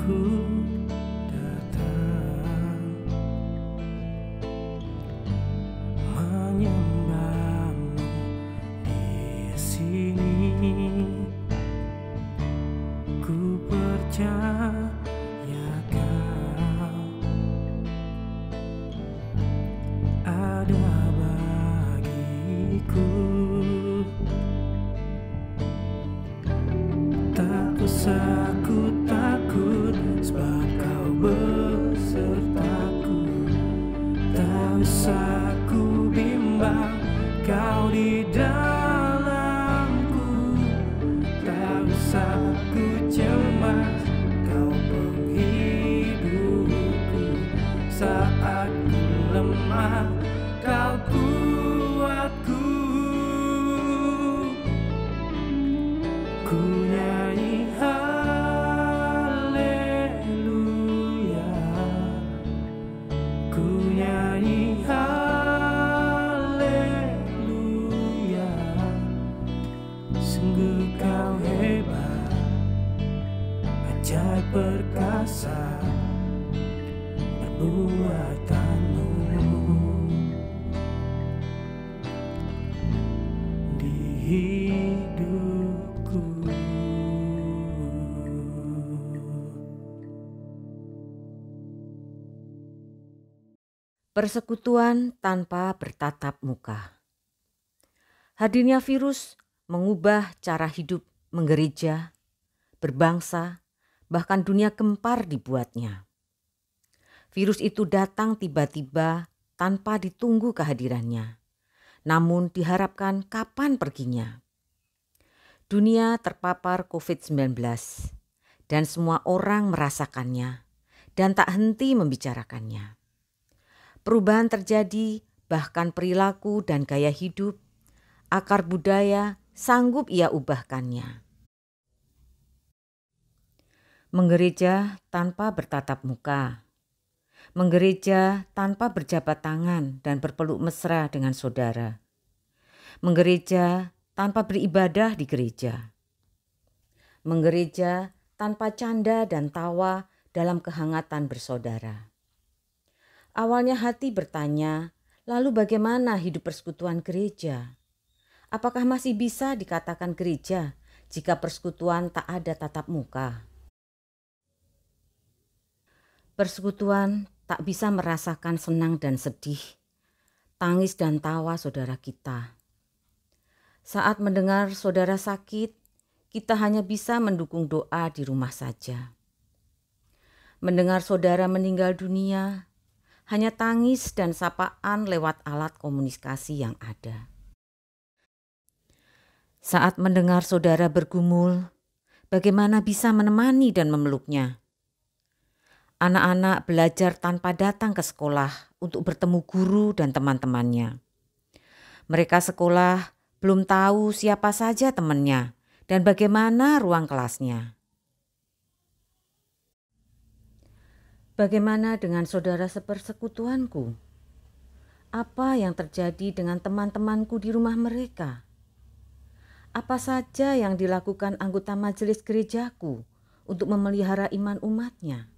Ku datang menyembahmu di sini. Ku percaya Kau ada bagiku. Tak usah ku takut, sebab Kau besertaku. Tak usah ku bimbang, Kau di dalamku. Tak usah ku cemas, Kau penghidupku. Saat ku lemah, Kau kuatku. Ku nyanyi haleluya, ku nyanyi haleluya. Sungguh Kau hebat, ajaib perkasa perbuatanmu di hidupku. Persekutuan tanpa bertatap muka. Hadirnya virus mengubah cara hidup menggereja, berbangsa, bahkan dunia gempar dibuatnya. Virus itu datang tiba-tiba tanpa ditunggu kehadirannya, namun diharapkan kapan perginya. Dunia terpapar COVID-19 dan semua orang merasakannya dan tak henti membicarakannya. Perubahan terjadi, bahkan perilaku dan gaya hidup, akar budaya sanggup ia ubahkannya. Menggereja tanpa bertatap muka. Menggereja tanpa berjabat tangan dan berpeluk mesra dengan saudara. Menggereja tanpa beribadah di gereja. Menggereja tanpa canda dan tawa dalam kehangatan bersaudara. Awalnya hati bertanya, lalu bagaimana hidup persekutuan gereja? Apakah masih bisa dikatakan gereja jika persekutuan tak ada tatap muka? Persekutuan tak bisa merasakan senang dan sedih, tangis dan tawa saudara kita. Saat mendengar saudara sakit, kita hanya bisa mendukung doa di rumah saja. Mendengar saudara meninggal dunia, hanya tangis dan sapaan lewat alat komunikasi yang ada. Saat mendengar saudara bergumul, bagaimana bisa menemani dan memeluknya? Anak-anak belajar tanpa datang ke sekolah untuk bertemu guru dan teman-temannya. Mereka sekolah belum tahu siapa saja temannya dan bagaimana ruang kelasnya. Bagaimana dengan saudara sepersekutuanku? Apa yang terjadi dengan teman-temanku di rumah mereka? Apa saja yang dilakukan anggota majelis gerejaku untuk memelihara iman umatnya?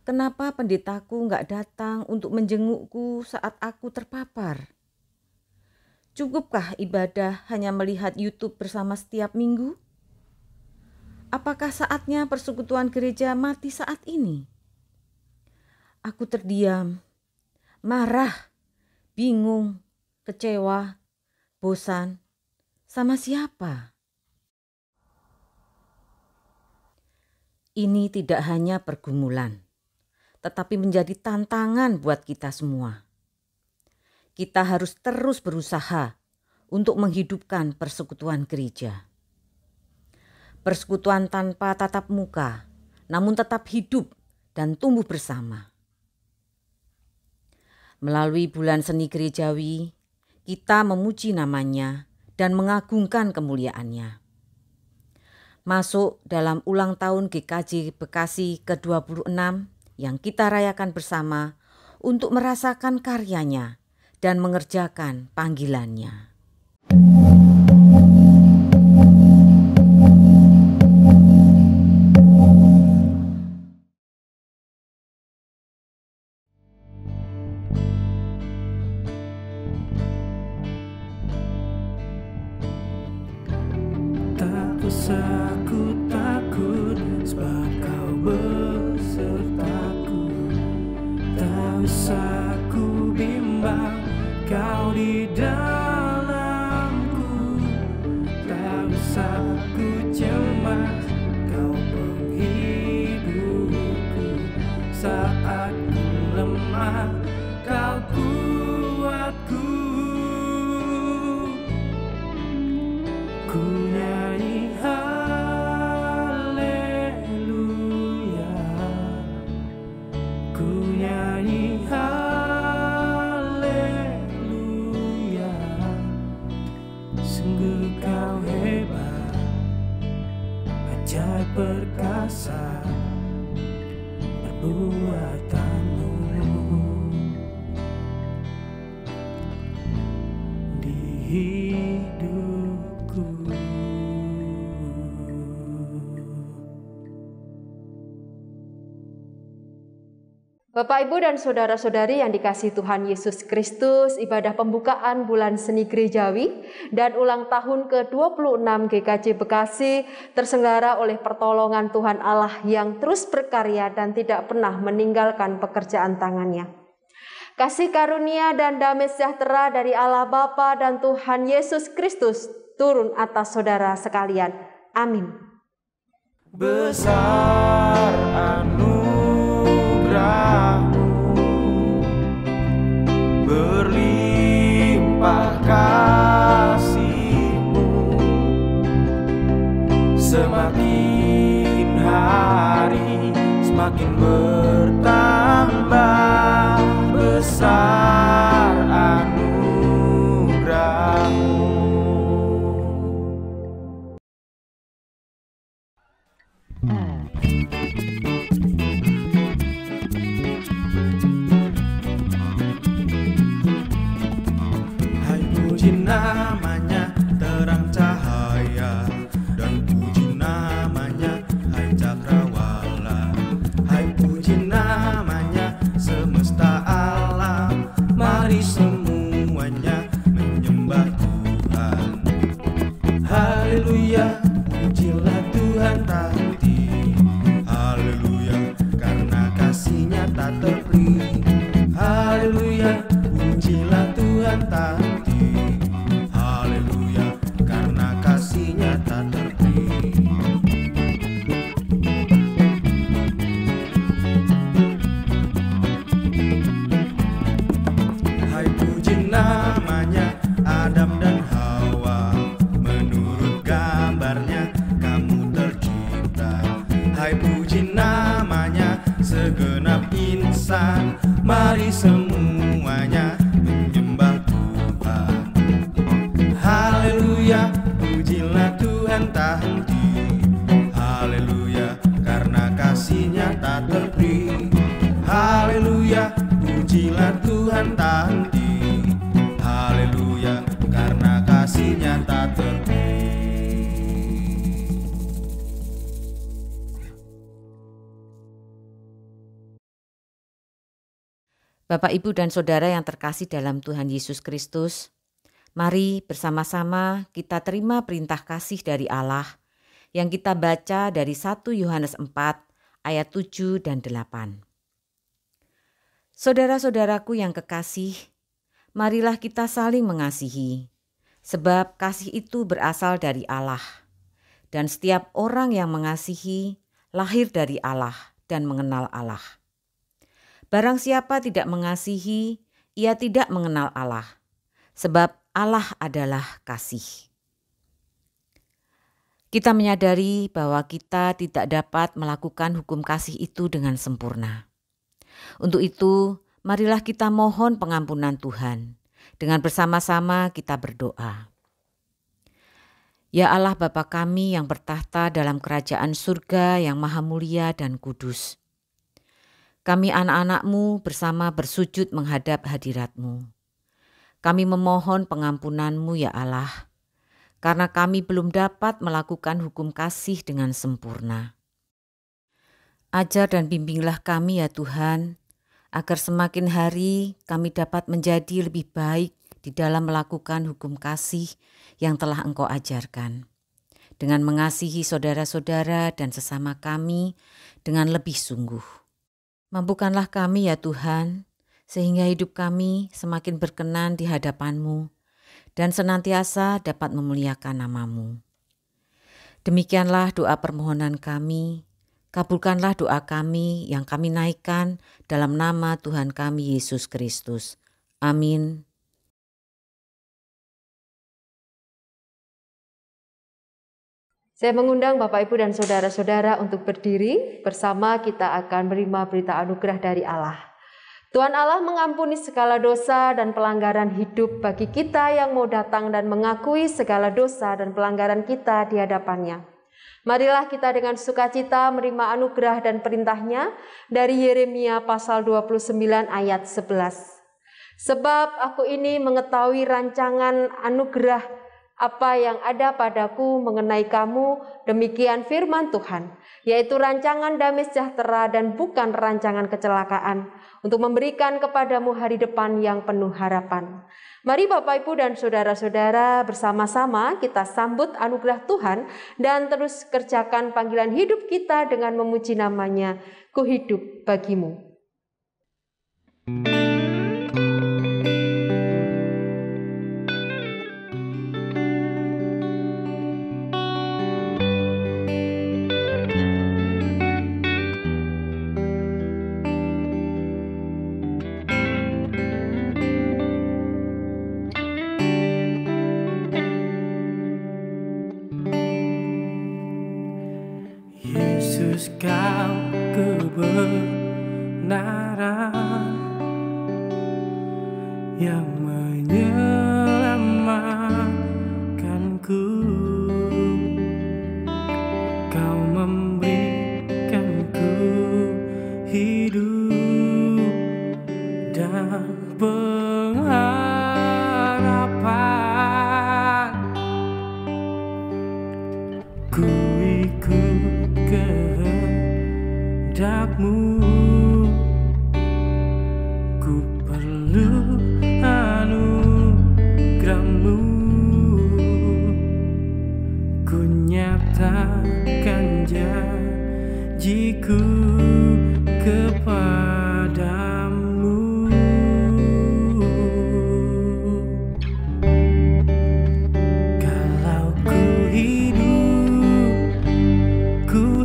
Kenapa pendetaku gak datang untuk menjengukku saat aku terpapar? Cukupkah ibadah hanya melihat YouTube bersama setiap minggu? Apakah saatnya persekutuan gereja mati saat ini? Aku terdiam, marah, bingung, kecewa, bosan. Sama siapa? Ini tidak hanya pergumulan, tetapi menjadi tantangan buat kita semua. Kita harus terus berusaha untuk menghidupkan persekutuan gereja. Persekutuan tanpa tatap muka, namun tetap hidup dan tumbuh bersama. Melalui bulan seni gerejawi, kita memuji namanya dan mengagungkan kemuliaannya. Masuk dalam ulang tahun GKJ Bekasi ke-26 yang kita rayakan bersama untuk merasakan karyanya dan mengerjakan panggilannya. perbuatanmu di hidupku. Bapak, Ibu, dan saudara-saudari yang dikasihi Tuhan Yesus Kristus, ibadah pembukaan bulan seni gerejawi dan ulang tahun ke-26 GKJ Bekasi terselenggara oleh pertolongan Tuhan Allah yang terus berkarya dan tidak pernah meninggalkan pekerjaan tangannya. Kasih karunia dan damai sejahtera dari Allah Bapa dan Tuhan Yesus Kristus turun atas saudara sekalian. Amin. Besar anugerah-Mu, berlimpah kasih-Mu, semakin hari semakin bertambah. Besar anugerah-Mu. Hai, puji namanya terang cahaya, dan puji namanya hai cakrawala. Hai, puji namanya semesta alam. Mari semuanya menyembah Tuhan. Haleluya, pujilah Tuhan tadi. Haleluya, karena kasih-Nya tak terperi. Haleluya, pujilah Tuhan tadi. Haleluya, karena kasih-Nya tak terperi. Hai, puji namanya Adam dan Hawa, menurut gambarnya kamu tercipta. Hai, puji namanya segenap insan. Mari semuanya menyembah Tuhan. Haleluya, pujilah Tuhan tak henti. Haleluya, karena kasih-Nya tak terperi. Haleluya, pujilah Tuhan tak henti. Haleluya, karena kasih-Nya tak terperi. Bapak, Ibu, dan Saudara yang terkasih dalam Tuhan Yesus Kristus, mari bersama-sama kita terima perintah kasih dari Allah yang kita baca dari 1 Yohanes 4 ayat 7 dan 8. Saudara-saudaraku yang kekasih, marilah kita saling mengasihi, sebab kasih itu berasal dari Allah, dan setiap orang yang mengasihi lahir dari Allah dan mengenal Allah. Barang siapa tidak mengasihi, ia tidak mengenal Allah, sebab Allah adalah kasih. Kita menyadari bahwa kita tidak dapat melakukan hukum kasih itu dengan sempurna. Untuk itu, marilah kita mohon pengampunan Tuhan. Dengan bersama-sama kita berdoa. Ya Allah Bapa kami yang bertahta dalam kerajaan surga yang maha mulia dan kudus. Kami anak-anak-Mu bersama bersujud menghadap hadirat-Mu. Kami memohon pengampunan-Mu ya Allah, karena kami belum dapat melakukan hukum kasih dengan sempurna. Ajar dan bimbinglah kami ya Tuhan, agar semakin hari kami dapat menjadi lebih baik di dalam melakukan hukum kasih yang telah Engkau ajarkan, dengan mengasihi saudara-saudara dan sesama kami dengan lebih sungguh. Mampukanlah kami ya Tuhan, sehingga hidup kami semakin berkenan di hadapan-Mu dan senantiasa dapat memuliakan nama-Mu. Demikianlah doa permohonan kami, kabulkanlah doa kami yang kami naikkan dalam nama Tuhan kami Yesus Kristus. Amin. Saya mengundang Bapak, Ibu, dan saudara-saudara untuk berdiri. Bersama kita akan menerima berita anugerah dari Allah. Tuhan Allah mengampuni segala dosa dan pelanggaran hidup bagi kita yang mau datang dan mengakui segala dosa dan pelanggaran kita di hadapan-Nya. Marilah kita dengan sukacita menerima anugerah dan perintahnya dari Yeremia pasal 29 ayat 11. Sebab aku ini mengetahui rancangan anugerah apa yang ada padaku mengenai kamu, demikian firman Tuhan, yaitu rancangan damai sejahtera dan bukan rancangan kecelakaan, untuk memberikan kepadamu hari depan yang penuh harapan. Mari Bapak, Ibu, dan saudara-saudara bersama-sama kita sambut anugerah Tuhan dan terus kerjakan panggilan hidup kita dengan memuji namanya, Ku hidup bagimu. Yesus, kau kebenaran yang menyelamatkanku. Kau memberikanku hidup dan pengharapan. Ku ikut kehendak-Mu, ku perlu anugerah-Mu. Ku nyatakan janjiku kepadamu. Kalau ku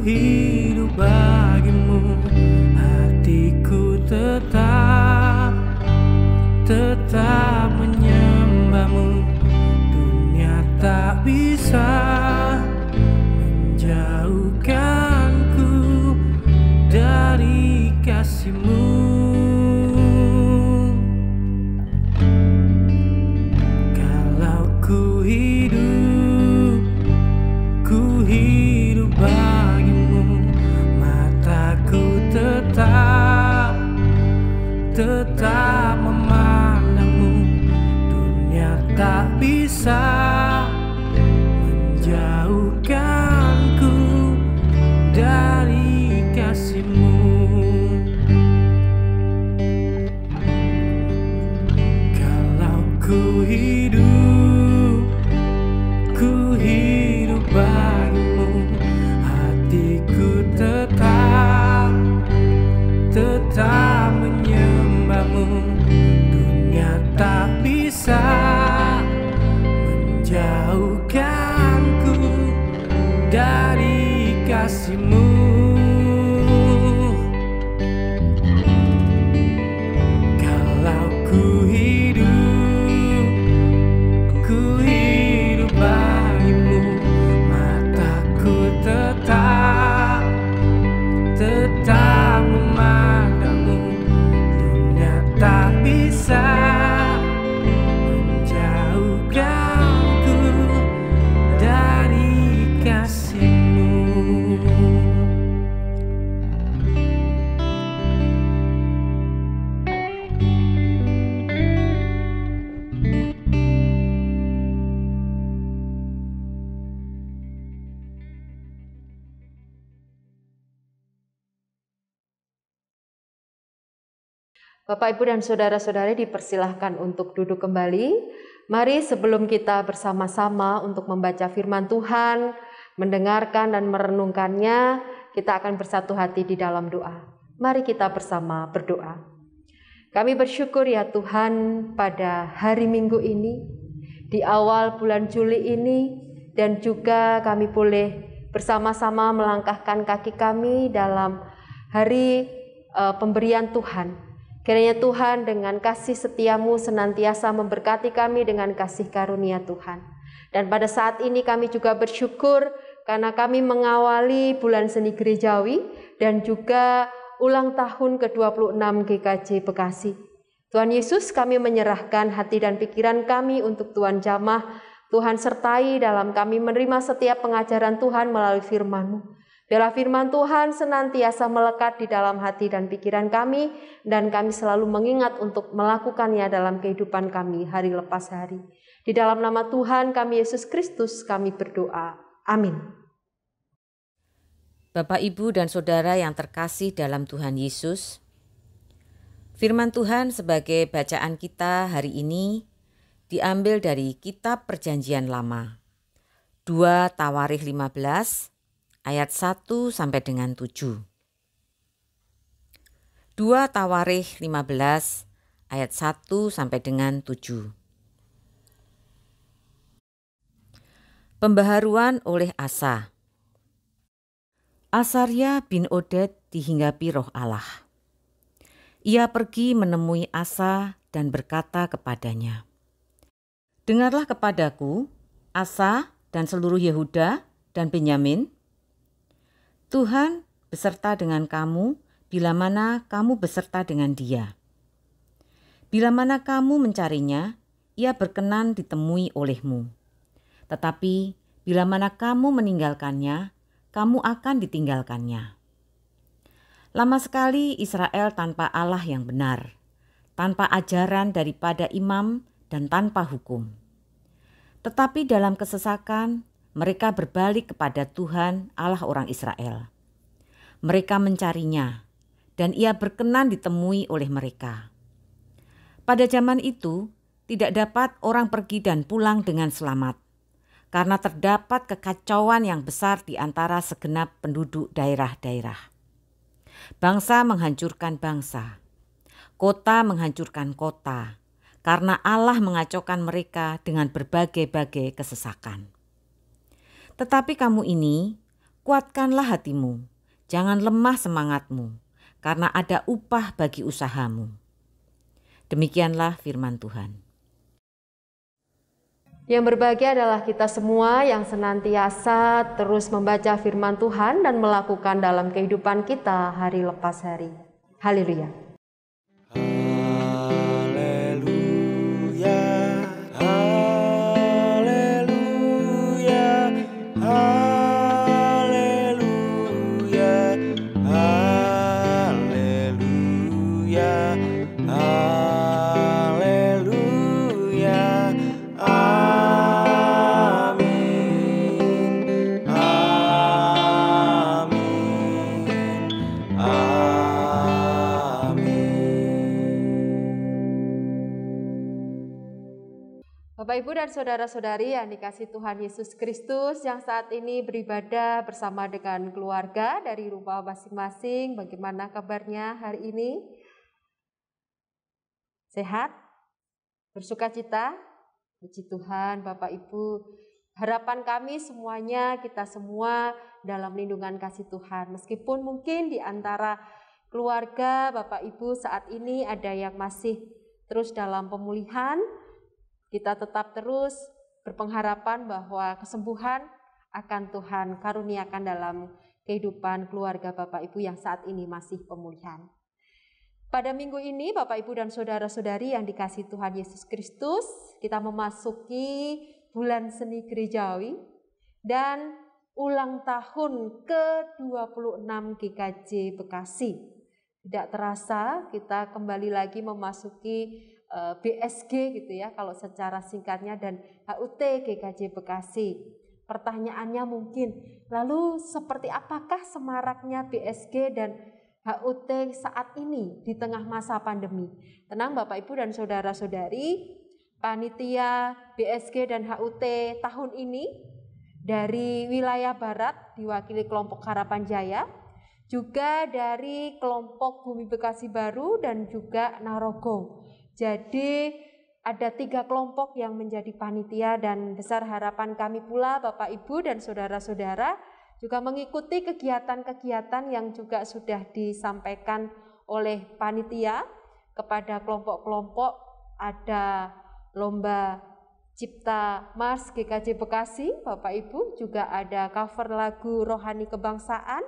hidup bagimu, hatiku tetap menyembah-Mu. Dunia tak bisa menjauhkanku dari kasih-Mu. Kalau ku hidup bagimu, mataku tetap memandang-Mu. Dunia tak bisa menjauhkanku dari kasih-Mu. Kalau ku hidup bagimu, hatiku tetap menyembah-Mu. Dunia tak bisa menjauhkanku dari kasih-Mu. Kalau ku hidup bagimu, mataku tetap memandang-Mu. Dunia tak bisa menjauhkanku dari kasih-Mu. Bapak, Ibu, dan saudara-saudari dipersilahkan untuk duduk kembali. Mari sebelum kita bersama-sama untuk membaca firman Tuhan, mendengarkan dan merenungkannya, kita akan bersatu hati di dalam doa. Mari kita bersama berdoa. Kami bersyukur ya Tuhan pada hari Minggu ini, di awal bulan Juli ini, dan juga kami boleh bersama-sama melangkahkan kaki kami dalam hari pemberian Tuhan. Kiranya Tuhan dengan kasih setia-Mu senantiasa memberkati kami dengan kasih karunia Tuhan. Dan pada saat ini kami juga bersyukur karena kami mengawali bulan seni gerejawi dan juga ulang tahun ke-26 GKJ Bekasi. Tuhan Yesus, kami menyerahkan hati dan pikiran kami untuk Tuhan jamah Tuhan sertai dalam kami menerima setiap pengajaran Tuhan melalui firman-Mu. Biarlah firman Tuhan senantiasa melekat di dalam hati dan pikiran kami, dan kami selalu mengingat untuk melakukannya dalam kehidupan kami hari lepas hari. Di dalam nama Tuhan kami Yesus Kristus kami berdoa. Amin. Bapak, Ibu, dan Saudara yang terkasih dalam Tuhan Yesus, firman Tuhan sebagai bacaan kita hari ini diambil dari Kitab Perjanjian Lama, 2 Tawarikh 15 ayat 1 sampai dengan 7. 2 Tawarikh 15 ayat 1 sampai dengan 7. Pembaharuan oleh Asa. Asarya bin Oded dihinggapi roh Allah. Ia pergi menemui Asa dan berkata kepadanya, "Dengarlah kepadaku, Asa dan seluruh Yehuda dan Benyamin. Tuhan beserta dengan kamu bila mana kamu beserta dengan Dia. Bila mana kamu mencarinya, Ia berkenan ditemui olehmu. Tetapi bila mana kamu meninggalkannya, kamu akan ditinggalkannya. Lama sekali Israel tanpa Allah yang benar, tanpa ajaran daripada imam dan tanpa hukum. Tetapi dalam kesesakan, mereka berbalik kepada Tuhan Allah orang Israel. Mereka mencarinya, dan Ia berkenan ditemui oleh mereka. Pada zaman itu, tidak dapat orang pergi dan pulang dengan selamat, karena terdapat kekacauan yang besar di antara segenap penduduk daerah-daerah. Bangsa menghancurkan bangsa, kota menghancurkan kota, karena Allah mengacaukan mereka dengan berbagai-bagai kesesakan. Tetapi kamu ini, kuatkanlah hatimu, jangan lemah semangatmu, karena ada upah bagi usahamu." Demikianlah firman Tuhan. Yang berbahagia adalah kita semua yang senantiasa terus membaca firman Tuhan dan melakukan dalam kehidupan kita hari lepas hari. Haleluya. Bapak, Ibu, dan saudara-saudari yang dikasihi Tuhan Yesus Kristus yang saat ini beribadah bersama dengan keluarga dari rumah masing-masing, bagaimana kabarnya hari ini? Sehat? Bersukacita? Puji Tuhan, Bapak Ibu. Harapan kami semuanya, kita semua dalam lindungan kasih Tuhan. Meskipun mungkin di antara keluarga Bapak Ibu saat ini ada yang masih terus dalam pemulihan, kita tetap terus berpengharapan bahwa kesembuhan akan Tuhan karuniakan dalam kehidupan keluarga Bapak Ibu yang saat ini masih pemulihan. Pada minggu ini Bapak Ibu dan saudara-saudari yang dikasihi Tuhan Yesus Kristus, kita memasuki bulan seni gerejawi dan ulang tahun ke-26 GKJ Bekasi. Tidak terasa kita kembali lagi memasuki BSG gitu ya kalau secara singkatnya, dan HUT GKJ Bekasi. Pertanyaannya mungkin, lalu seperti apakah semaraknya BSG dan HUT saat ini di tengah masa pandemi? Tenang Bapak Ibu dan saudara-saudari, panitia BSG dan HUT tahun ini dari wilayah barat diwakili kelompok Harapan Jaya, juga dari kelompok Bumi Bekasi Baru dan juga Narogong. Jadi ada 3 kelompok yang menjadi panitia, dan besar harapan kami pula Bapak Ibu dan saudara-saudara juga mengikuti kegiatan-kegiatan yang juga sudah disampaikan oleh panitia kepada kelompok-kelompok. Ada lomba Cipta Mars GKJ Bekasi Bapak Ibu, juga ada cover lagu Rohani Kebangsaan,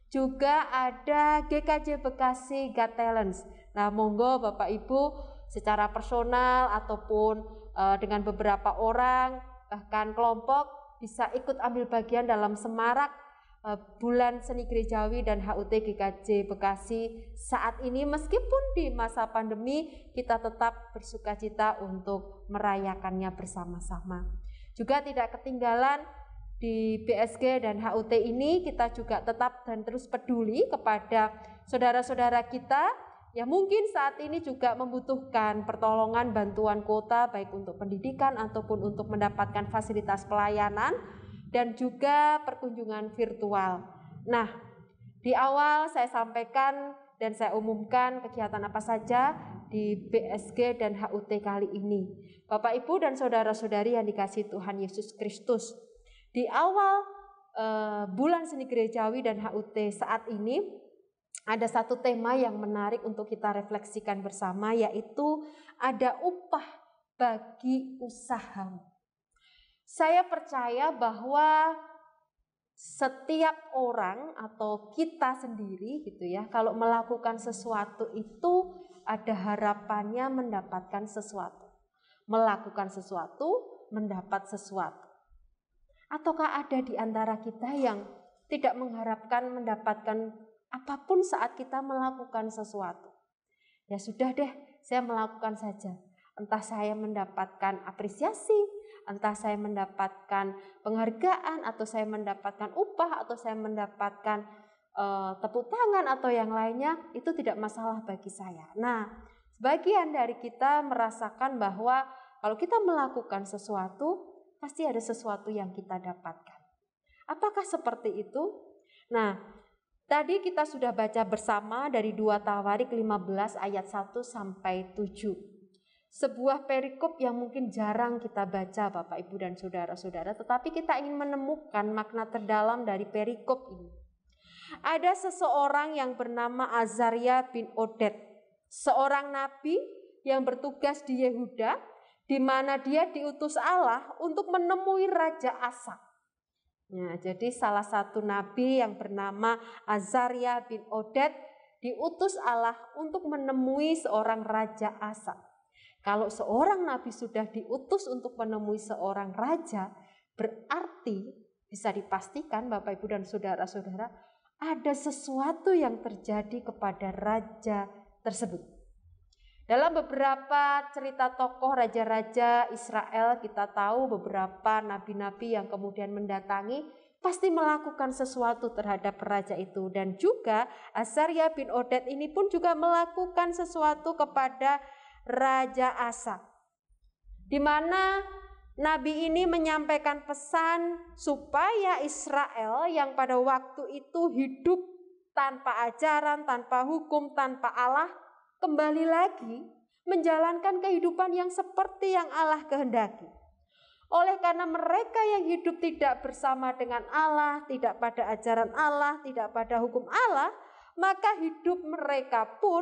juga ada GKJ Bekasi Got Talents. Nah, monggo Bapak Ibu secara personal ataupun dengan beberapa orang bahkan kelompok bisa ikut ambil bagian dalam semarak bulan seni gerejawi dan HUT GKJ Bekasi saat ini. Meskipun di masa pandemi kita tetap bersukacita untuk merayakannya bersama-sama. Juga tidak ketinggalan di BSG dan HUT ini kita juga tetap dan terus peduli kepada saudara-saudara kita yang mungkin saat ini juga membutuhkan pertolongan bantuan kuota baik untuk pendidikan ataupun untuk mendapatkan fasilitas pelayanan dan juga perkunjungan virtual. Nah, di awal saya sampaikan dan saya umumkan kegiatan apa saja di BSG dan HUT kali ini. Bapak, Ibu, dan saudara-saudari yang dikasihi Tuhan Yesus Kristus, di awal bulan seni gerejawi dan HUT saat ini ada satu tema yang menarik untuk kita refleksikan bersama, yaitu ada upah bagi usahamu. Saya percaya bahwa setiap orang atau kita sendiri gitu ya, kalau melakukan sesuatu itu ada harapannya mendapatkan sesuatu. Melakukan sesuatu, mendapat sesuatu. Ataukah ada di antara kita yang tidak mengharapkan mendapatkan apapun saat kita melakukan sesuatu? Ya sudah deh, saya melakukan saja. Entah saya mendapatkan apresiasi, entah saya mendapatkan penghargaan, atau saya mendapatkan upah, atau saya mendapatkan tepuk tangan atau yang lainnya, itu tidak masalah bagi saya. Nah, sebagian dari kita merasakan bahwa kalau kita melakukan sesuatu, pasti ada sesuatu yang kita dapatkan. Apakah seperti itu? Nah, tadi kita sudah baca bersama dari 2 Tawarik 15 ayat 1 sampai 7. Sebuah perikop yang mungkin jarang kita baca Bapak, Ibu, dan saudara-saudara, tetapi kita ingin menemukan makna terdalam dari perikop ini. Ada seseorang yang bernama Azaria bin Oded, seorang nabi yang bertugas di Yehuda, di mana dia diutus Allah untuk menemui Raja Asa. Nah, jadi salah satu nabi yang bernama Azaria bin Oded diutus Allah untuk menemui seorang Raja Asa. Kalau seorang nabi sudah diutus untuk menemui seorang raja, berarti bisa dipastikan Bapak, Ibu, dan saudara-saudara, ada sesuatu yang terjadi kepada raja tersebut. Dalam beberapa cerita tokoh raja-raja Israel, kita tahu beberapa nabi-nabi yang kemudian mendatangi pasti melakukan sesuatu terhadap raja itu. Dan juga Azaria bin Oded ini pun juga melakukan sesuatu kepada Raja Asa, di mana nabi ini menyampaikan pesan supaya Israel yang pada waktu itu hidup tanpa ajaran, tanpa hukum, tanpa Allah, kembali lagi menjalankan kehidupan yang seperti yang Allah kehendaki. Oleh karena mereka yang hidup tidak bersama dengan Allah, tidak pada ajaran Allah, tidak pada hukum Allah, maka hidup mereka pun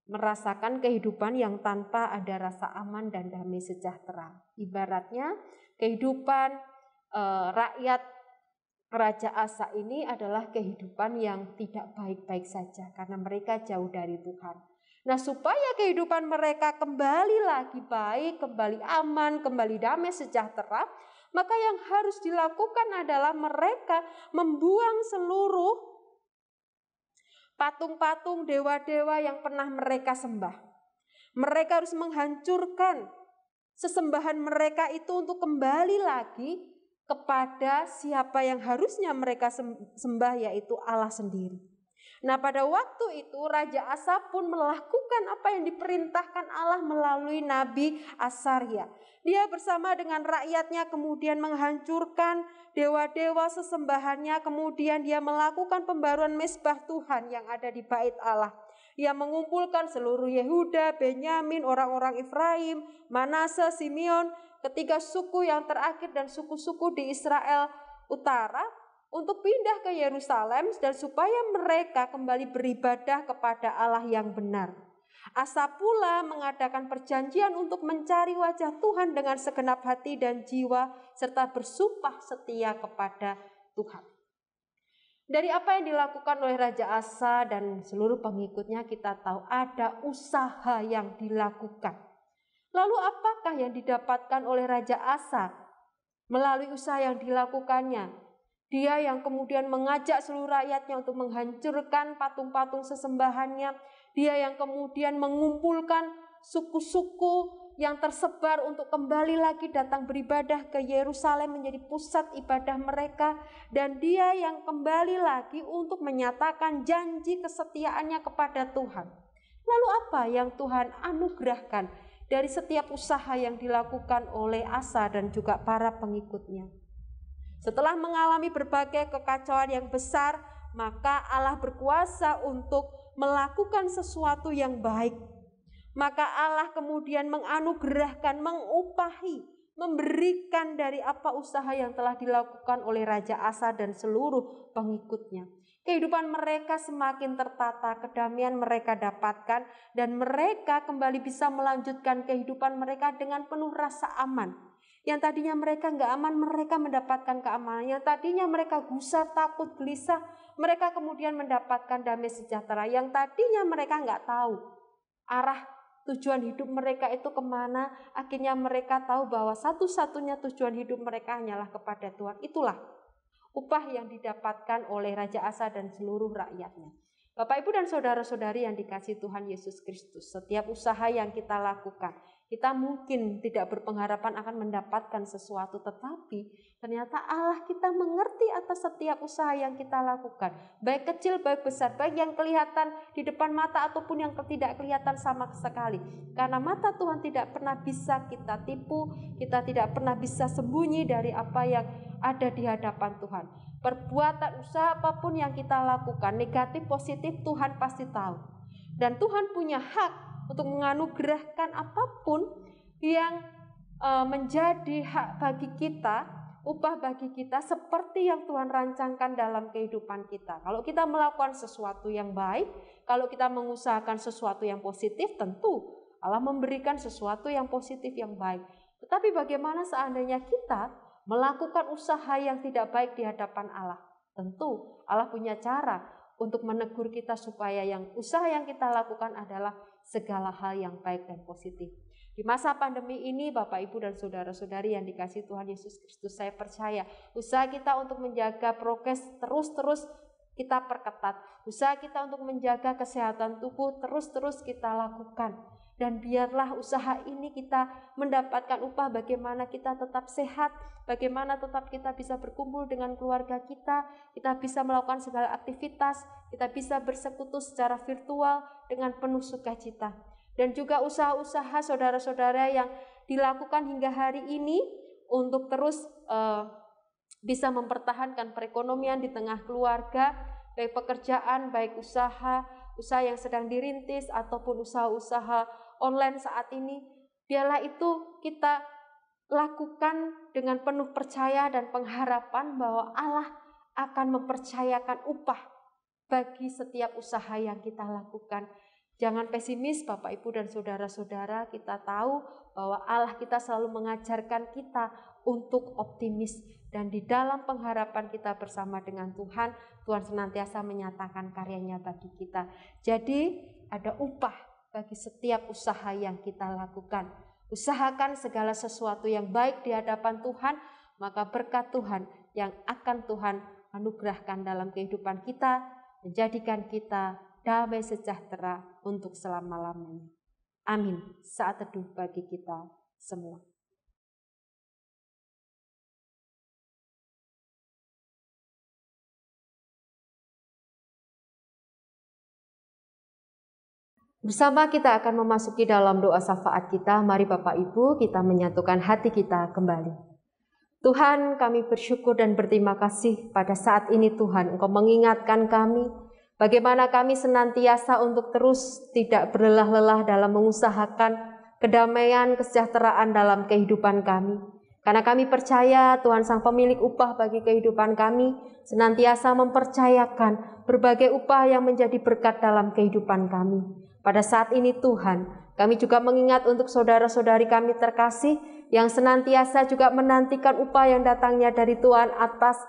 merasakan kehidupan yang tanpa ada rasa aman dan damai sejahtera. Ibaratnya kehidupan rakyat Raja Asa ini adalah kehidupan yang tidak baik-baik saja karena mereka jauh dari Tuhan. Nah, supaya kehidupan mereka kembali lagi baik, kembali aman, kembali damai sejahtera, maka yang harus dilakukan adalah mereka membuang seluruh patung-patung dewa-dewa yang pernah mereka sembah. Mereka harus menghancurkan sesembahan mereka itu untuk kembali lagi kepada siapa yang harusnya mereka sembah, yaitu Allah sendiri. Nah, pada waktu itu Raja Asa pun melakukan apa yang diperintahkan Allah melalui Nabi Azaria. Dia bersama dengan rakyatnya kemudian menghancurkan dewa-dewa sesembahannya, kemudian dia melakukan pembaruan mezbah Tuhan yang ada di bait Allah. Ia mengumpulkan seluruh Yehuda, Benyamin, orang-orang Efraim, Manase, Simeon, ketiga suku yang terakhir dan suku-suku di Israel Utara untuk pindah ke Yerusalem dan supaya mereka kembali beribadah kepada Allah yang benar. Asa pula mengadakan perjanjian untuk mencari wajah Tuhan dengan segenap hati dan jiwa serta bersumpah setia kepada Tuhan. Dari apa yang dilakukan oleh Raja Asa dan seluruh pengikutnya kita tahu ada usaha yang dilakukan. Lalu apakah yang didapatkan oleh Raja Asa melalui usaha yang dilakukannya. Dia yang kemudian mengajak seluruh rakyatnya untuk menghancurkan patung-patung sesembahannya. Dia yang kemudian mengumpulkan suku-suku yang tersebar untuk kembali lagi datang beribadah ke Yerusalem menjadi pusat ibadah mereka. Dan dia yang kembali lagi untuk menyatakan janji kesetiaannya kepada Tuhan. Lalu apa yang Tuhan anugerahkan dari setiap usaha yang dilakukan oleh Asa dan juga para pengikutnya? Setelah mengalami berbagai kekacauan yang besar, maka Allah berkuasa untuk melakukan sesuatu yang baik. Maka Allah kemudian menganugerahkan, mengupahi, memberikan dari apa usaha yang telah dilakukan oleh Raja Asa dan seluruh pengikutnya. Kehidupan mereka semakin tertata, kedamaian mereka dapatkan, dan mereka kembali bisa melanjutkan kehidupan mereka dengan penuh rasa aman. Yang tadinya mereka nggak aman, mereka mendapatkan keamanan. Yang tadinya mereka gusar, takut, gelisah, mereka kemudian mendapatkan damai sejahtera. Yang tadinya mereka nggak tahu arah tujuan hidup mereka itu kemana, akhirnya mereka tahu bahwa satu-satunya tujuan hidup mereka hanyalah kepada Tuhan. Itulah upah yang didapatkan oleh Raja Asa dan seluruh rakyatnya. Bapak, Ibu, dan saudara-saudari yang dikasihi Tuhan Yesus Kristus, setiap usaha yang kita lakukan, kita mungkin tidak berpengharapan akan mendapatkan sesuatu, tetapi ternyata Allah kita mengerti atas setiap usaha yang kita lakukan. Baik kecil, baik besar, baik yang kelihatan di depan mata ataupun yang tidak kelihatan sama sekali. Karena mata Tuhan tidak pernah bisa kita tipu, kita tidak pernah bisa sembunyi dari apa yang ada di hadapan Tuhan. Perbuatan usaha apapun yang kita lakukan, negatif, positif, Tuhan pasti tahu. Dan Tuhan punya hak untuk menganugerahkan apapun yang menjadi hak bagi kita, upah bagi kita seperti yang Tuhan rancangkan dalam kehidupan kita. Kalau kita melakukan sesuatu yang baik, kalau kita mengusahakan sesuatu yang positif, tentu Allah memberikan sesuatu yang positif yang baik. Tetapi bagaimana seandainya kita melakukan usaha yang tidak baik di hadapan Allah? Tentu Allah punya cara untuk menegur kita supaya yang usaha yang kita lakukan adalah segala hal yang baik dan positif. Di masa pandemi ini, Bapak, Ibu, dan saudara-saudari yang dikasihi Tuhan Yesus Kristus, saya percaya usaha kita untuk menjaga prokes terus-terus kita perketat. Usaha kita untuk menjaga kesehatan tubuh terus-terus kita lakukan. Dan biarlah usaha ini kita mendapatkan upah bagaimana kita tetap sehat, bagaimana tetap kita bisa berkumpul dengan keluarga kita bisa melakukan segala aktivitas, kita bisa bersekutu secara virtual dengan penuh sukacita. Dan juga usaha-usaha saudara-saudara yang dilakukan hingga hari ini untuk terus bisa mempertahankan perekonomian di tengah keluarga, baik pekerjaan, baik usaha yang sedang dirintis ataupun usaha-usaha online saat ini, biarlah itu kita lakukan dengan penuh percaya dan pengharapan bahwa Allah akan mempercayakan upah bagi setiap usaha yang kita lakukan. Jangan pesimis, Bapak, Ibu, dan saudara-saudara. Kita tahu bahwa Allah kita selalu mengajarkan kita untuk optimis, dan di dalam pengharapan kita bersama dengan Tuhan, Tuhan senantiasa menyatakan karyanya bagi kita. Jadi ada upah bagi setiap usaha yang kita lakukan. Usahakan segala sesuatu yang baik di hadapan Tuhan, maka berkat Tuhan yang akan Tuhan anugerahkan dalam kehidupan kita, menjadikan kita damai sejahtera untuk selama-lamanya. Amin. Saat teduh bagi kita semua. Bersama kita akan memasuki dalam doa syafaat kita. Mari Bapak Ibu kita menyatukan hati kita kembali. Tuhan, kami bersyukur dan berterima kasih pada saat ini Tuhan, Engkau mengingatkan kami bagaimana kami senantiasa untuk terus tidak berlelah-lelah dalam mengusahakan kedamaian, kesejahteraan dalam kehidupan kami. Karena kami percaya Tuhan Sang Pemilik upah bagi kehidupan kami senantiasa mempercayakan berbagai upah yang menjadi berkat dalam kehidupan kami. Pada saat ini Tuhan, kami juga mengingat untuk saudara-saudari kami terkasih yang senantiasa juga menantikan upah yang datangnya dari Tuhan atas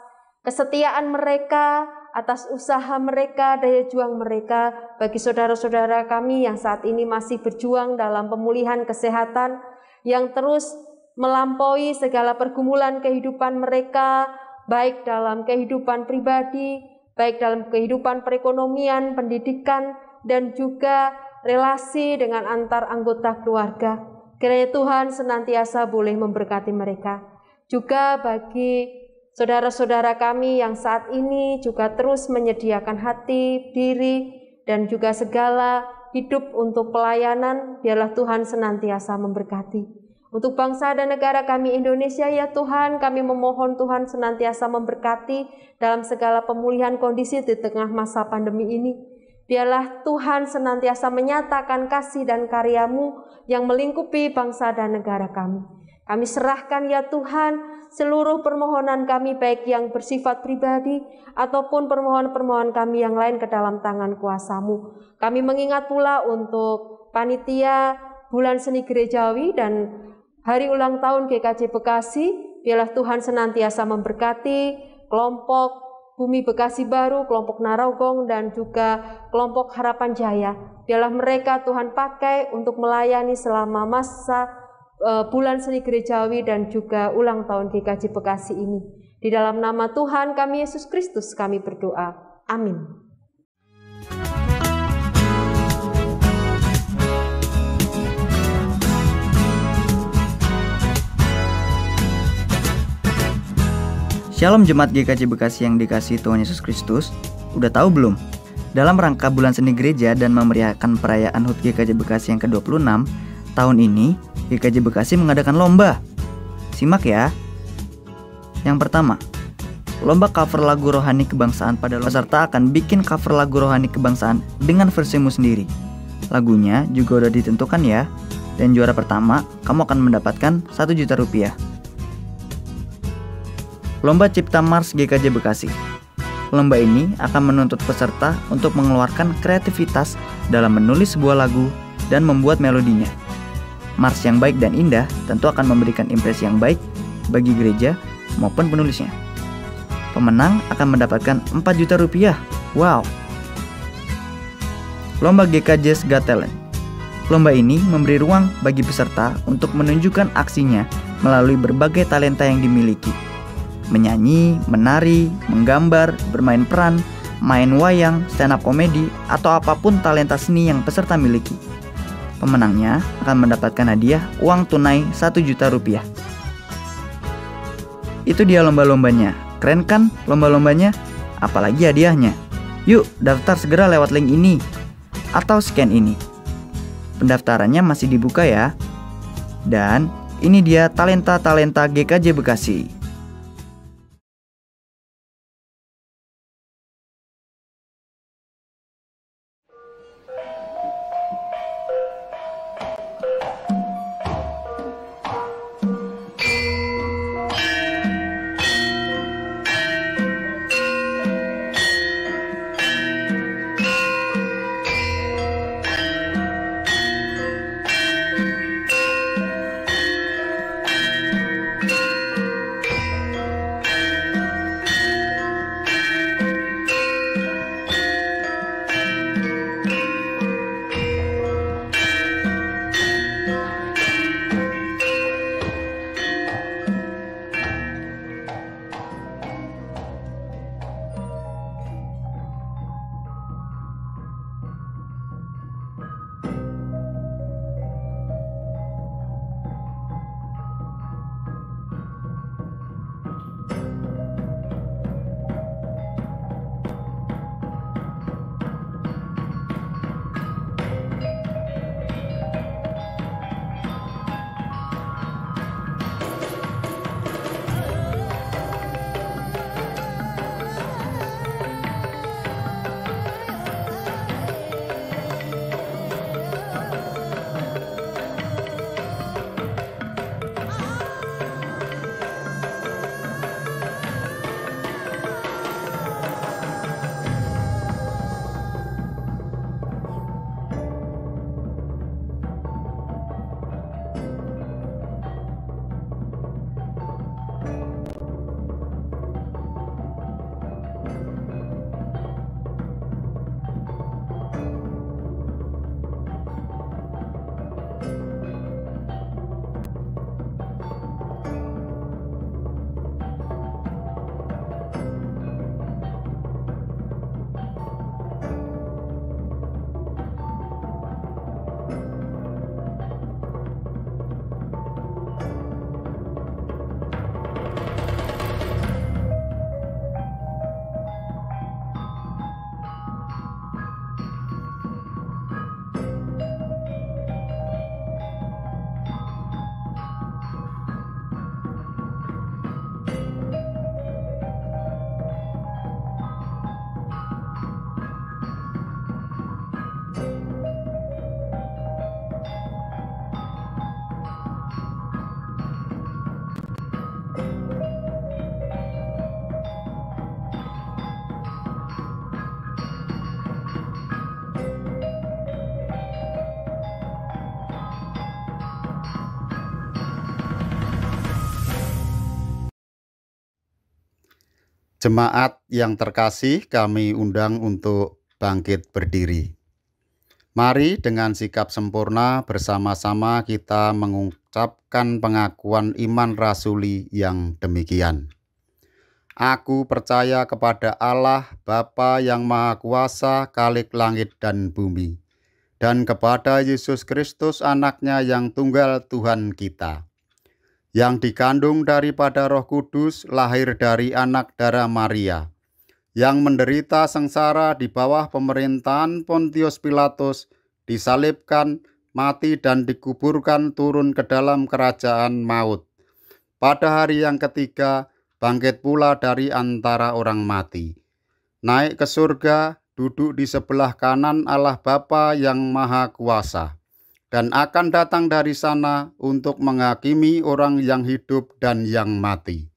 kesetiaan mereka, atas usaha mereka, daya juang mereka. Bagi saudara-saudara kami yang saat ini masih berjuang dalam pemulihan kesehatan, yang terus melampaui segala pergumulan kehidupan mereka, baik dalam kehidupan pribadi, baik dalam kehidupan perekonomian, pendidikan, dan juga relasi dengan antar anggota keluarga. Kiranya Tuhan senantiasa boleh memberkati mereka. Juga bagi saudara-saudara kami yang saat ini juga terus menyediakan hati, diri, dan juga segala hidup untuk pelayanan, biarlah Tuhan senantiasa memberkati. Untuk bangsa dan negara kami Indonesia, ya Tuhan, kami memohon Tuhan senantiasa memberkati dalam segala pemulihan kondisi di tengah masa pandemi ini. Biarlah Tuhan senantiasa menyatakan kasih dan karya-Mu yang melingkupi bangsa dan negara kami. Kami serahkan ya Tuhan seluruh permohonan kami baik yang bersifat pribadi ataupun permohonan-permohonan kami yang lain ke dalam tangan kuasa-Mu. Kami mengingat pula untuk panitia Bulan Seni Gerejawi dan Hari Ulang Tahun GKJ Bekasi, biarlah Tuhan senantiasa memberkati kelompok Bumi Bekasi Baru, kelompok Narogong, dan juga kelompok Harapan Jaya. Biarlah mereka Tuhan pakai untuk melayani selama masa Bulan Seni Gerejawi dan juga ulang tahun GKJ Bekasi ini. Di dalam nama Tuhan kami Yesus Kristus kami berdoa. Amin. Shalom Jemaat GKJ Bekasi yang dikasihi Tuhan Yesus Kristus. Udah tahu belum? Dalam rangka Bulan Seni Gereja dan memeriahkan perayaan HUT GKJ Bekasi yang ke-26, tahun ini GKJ Bekasi mengadakan lomba. Simak ya. Yang pertama, lomba cover lagu rohani kebangsaan. Pada peserta akan bikin cover lagu rohani kebangsaan dengan versimu sendiri. Lagunya juga udah ditentukan ya. Dan juara pertama, kamu akan mendapatkan 1 juta rupiah. Lomba Cipta Mars GKJ Bekasi. Lomba ini akan menuntut peserta untuk mengeluarkan kreativitas dalam menulis sebuah lagu dan membuat melodinya. Mars yang baik dan indah tentu akan memberikan impresi yang baik bagi gereja maupun penulisnya. Pemenang akan mendapatkan 4 juta rupiah. Wow! Lomba GKJ Got Talent. Lomba ini memberi ruang bagi peserta untuk menunjukkan aksinya melalui berbagai talenta yang dimiliki. Menyanyi, menari, menggambar, bermain peran, main wayang, stand up komedi, atau apapun talenta seni yang peserta miliki. Pemenangnya akan mendapatkan hadiah uang tunai 1 juta rupiah. Itu dia lomba-lombanya. Keren kan lomba-lombanya? Apalagi hadiahnya. Yuk daftar segera lewat link ini atau scan ini. Pendaftarannya masih dibuka ya. Dan ini dia talenta-talenta GKJ Bekasi. Jemaat yang terkasih, kami undang untuk bangkit berdiri. Mari dengan sikap sempurna bersama-sama kita mengucapkan pengakuan iman rasuli yang demikian. Aku percaya kepada Allah, Bapa yang Maha Kuasa, Khalik langit dan bumi, dan kepada Yesus Kristus anaknya yang tunggal Tuhan kita, yang dikandung daripada Roh Kudus, lahir dari anak darah Maria, yang menderita sengsara di bawah pemerintahan Pontius Pilatus, disalibkan, mati dan dikuburkan, turun ke dalam kerajaan maut. Pada hari yang ketiga, bangkit pula dari antara orang mati, naik ke surga, duduk di sebelah kanan Allah Bapa yang Maha Kuasa, dan akan datang dari sana untuk menghakimi orang yang hidup dan yang mati.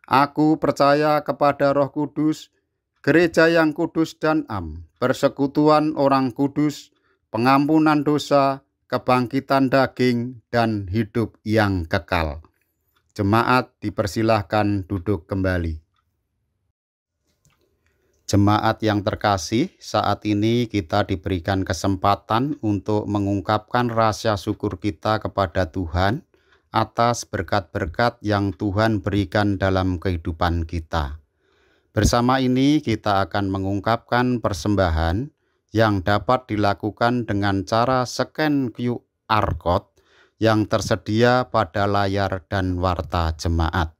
Aku percaya kepada Roh Kudus, gereja yang kudus dan am, persekutuan orang kudus, pengampunan dosa, kebangkitan daging, dan hidup yang kekal. Jemaat dipersilahkan duduk kembali. Jemaat yang terkasih, saat ini kita diberikan kesempatan untuk mengungkapkan rasa syukur kita kepada Tuhan atas berkat-berkat yang Tuhan berikan dalam kehidupan kita. Bersama ini kita akan mengungkapkan persembahan yang dapat dilakukan dengan cara scan QR Code yang tersedia pada layar dan warta jemaat.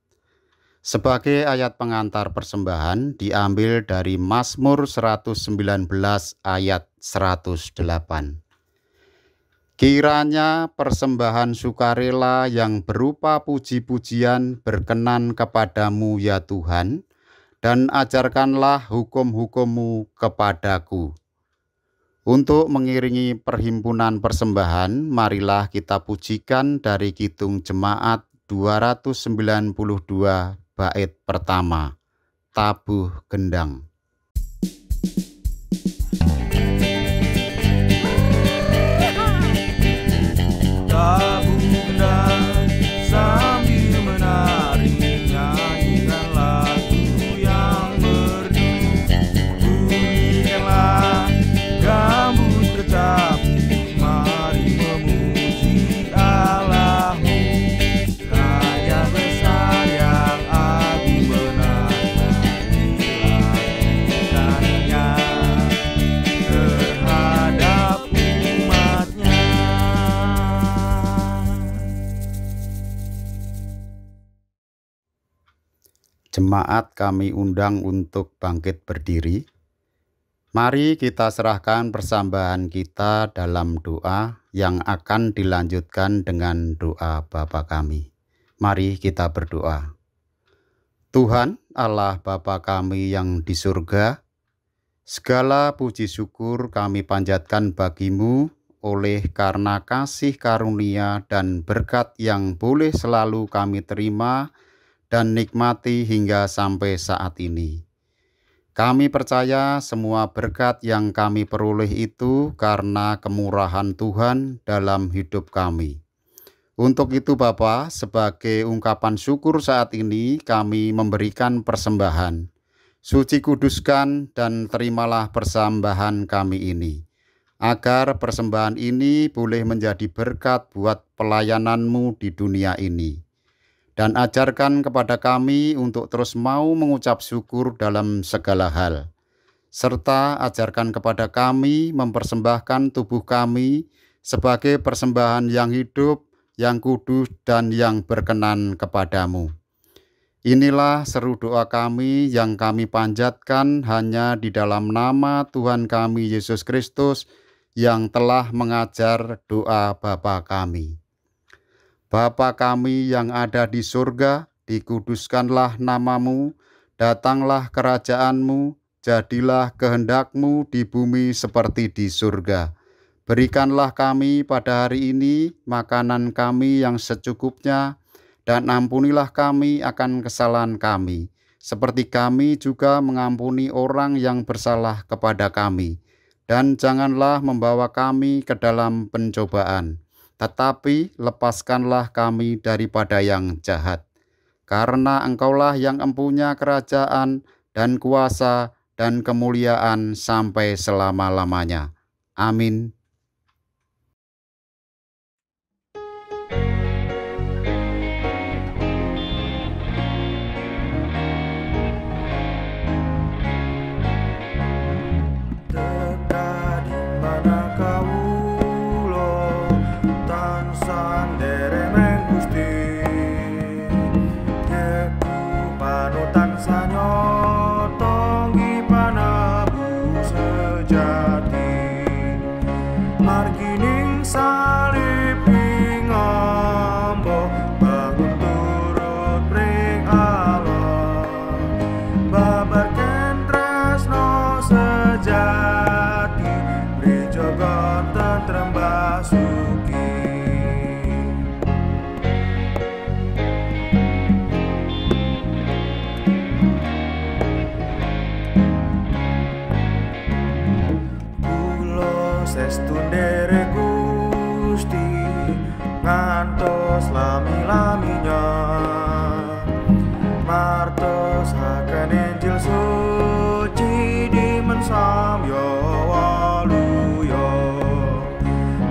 Sebagai ayat pengantar persembahan diambil dari Mazmur 119 ayat 108. Kiranya persembahan sukarela yang berupa puji-pujian berkenan kepadamu ya Tuhan, dan ajarkanlah hukum-hukum-Mu kepadaku. Untuk mengiringi perhimpunan persembahan, marilah kita pujikan dari Kidung Jemaat 292 bait pertama, Tabuh Gendang. Tabuh gendang sambil menari, nyanyikan lagu yang merdu. Bunyikanlah gambus kecapi, mari memuji Allahmu. Raya besar yang agung menanti lakukannya terhadap umatnya. Jemaat kami undang untuk bangkit berdiri. Mari kita serahkan persembahan kita dalam doa yang akan dilanjutkan dengan doa Bapa kami. Mari kita berdoa. Tuhan Allah Bapa kami yang di surga, segala puji syukur kami panjatkan bagi-Mu oleh karena kasih karunia dan berkat yang boleh selalu kami terima dan nikmati hingga sampai saat ini. Kami percaya semua berkat yang kami peroleh itu karena kemurahan Tuhan dalam hidup kami. Untuk itu Bapa, sebagai ungkapan syukur saat ini kami memberikan persembahan. Suci kuduskan dan terimalah persembahan kami ini, agar persembahan ini boleh menjadi berkat buat pelayanan-Mu di dunia ini. Dan ajarkan kepada kami untuk terus mau mengucap syukur dalam segala hal. Serta ajarkan kepada kami mempersembahkan tubuh kami sebagai persembahan yang hidup, yang kudus, dan yang berkenan kepadamu. Inilah seru doa kami yang kami panjatkan hanya di dalam nama Tuhan kami Yesus Kristus yang telah mengajar doa Bapa kami. Bapa kami yang ada di surga, dikuduskanlah nama-Mu, datanglah kerajaan-Mu, jadilah kehendak-Mu di bumi seperti di surga. Berikanlah kami pada hari ini makanan kami yang secukupnya, dan ampunilah kami akan kesalahan kami, seperti kami juga mengampuni orang yang bersalah kepada kami. Dan janganlah membawa kami ke dalam pencobaan, tetapi lepaskanlah kami daripada yang jahat. Karena Engkaulah yang empunya kerajaan, dan kuasa, dan kemuliaan sampai selama-lamanya. Amin. Teka di mana kawula tansah ndereng Gusti, yeku panutan sanyata nggih panebu sejati, margining salib ing amba bangun turut pring Allah, babarken tresno sejati, prijaga tentrem basuki. Kula sestu nderek Gusti ngantos lami-laminya, martosaken Injil suci dimen samya waluya,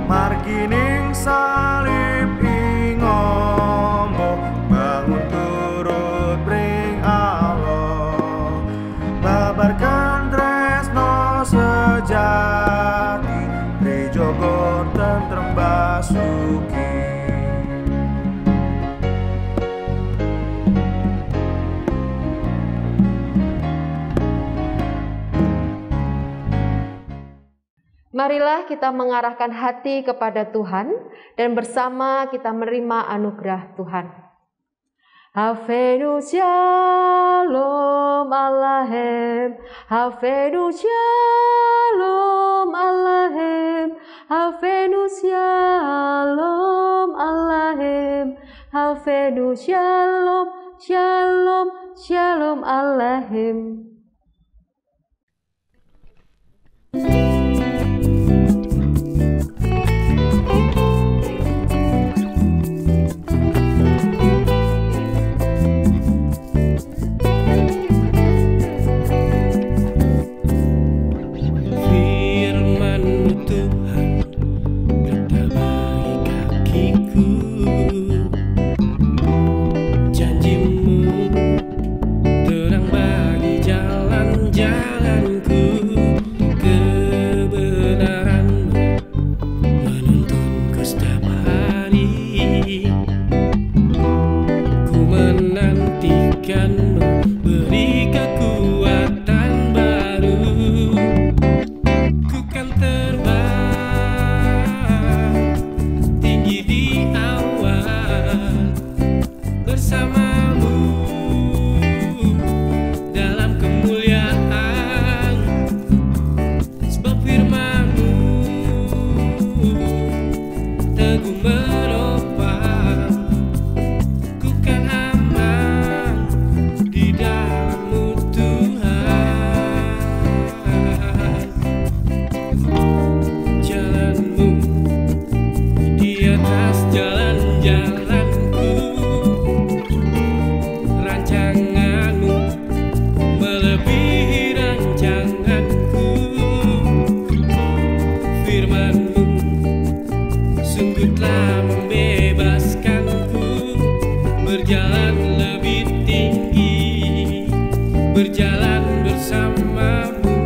margining salib ing amba bangun turut pring Allah, babarkan tresno sejati, prijaga tentrem basuki. Marilah kita mengarahkan hati kepada Tuhan dan bersama kita menerima anugerah Tuhan. Havenu shalom Alahem, Havenu shalom Alahem, Havenu shalom Alahem, Havenu shalom, shalom, shalom Alahem. Firman-Mu Tuhan berita bagi kakiku, janji-Mu terang bagi jalan-jalanku, kebenaran-Mu menuntunku setiap hari. Ku menantikan-Mu, beri kekuatan baru. Ku kan terbang tinggi di awan bersama-Mu dalam kemuliaan, sebab firman-Mu teguh menopang. Ku kan aman di dalam-Mu Tuhan. Jalan-Mu di atas jalan-jalanku, rancangan-Mu melebihi rancanganku. Firman-Mu sungguh telah membebaskanku, berjalan lebih tinggi, berjalan bersama-Mu.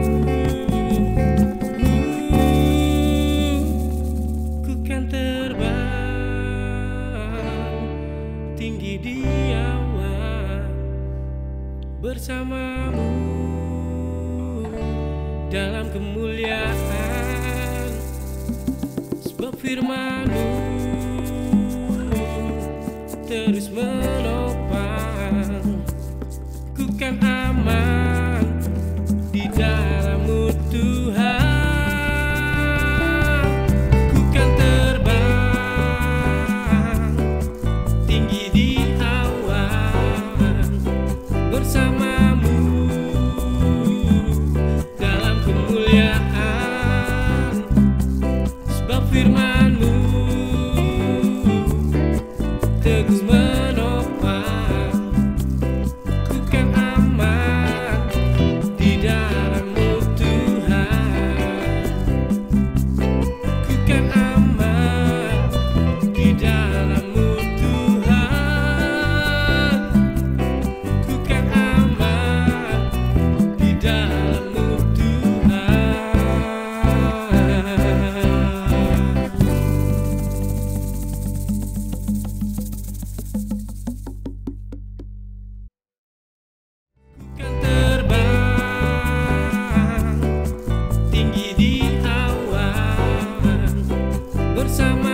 Ku kan terbang tinggi di awan bersama-Mu dalam kemuliaan, sebab firman-Mu terus menopang. Ku kan aman di dalam-Mu Tuhan. Ku kan terbang tinggi di awan bersama-Mu dalam kemuliaan, sebab firman-Mu teguh menopang. Ku kan aman bersama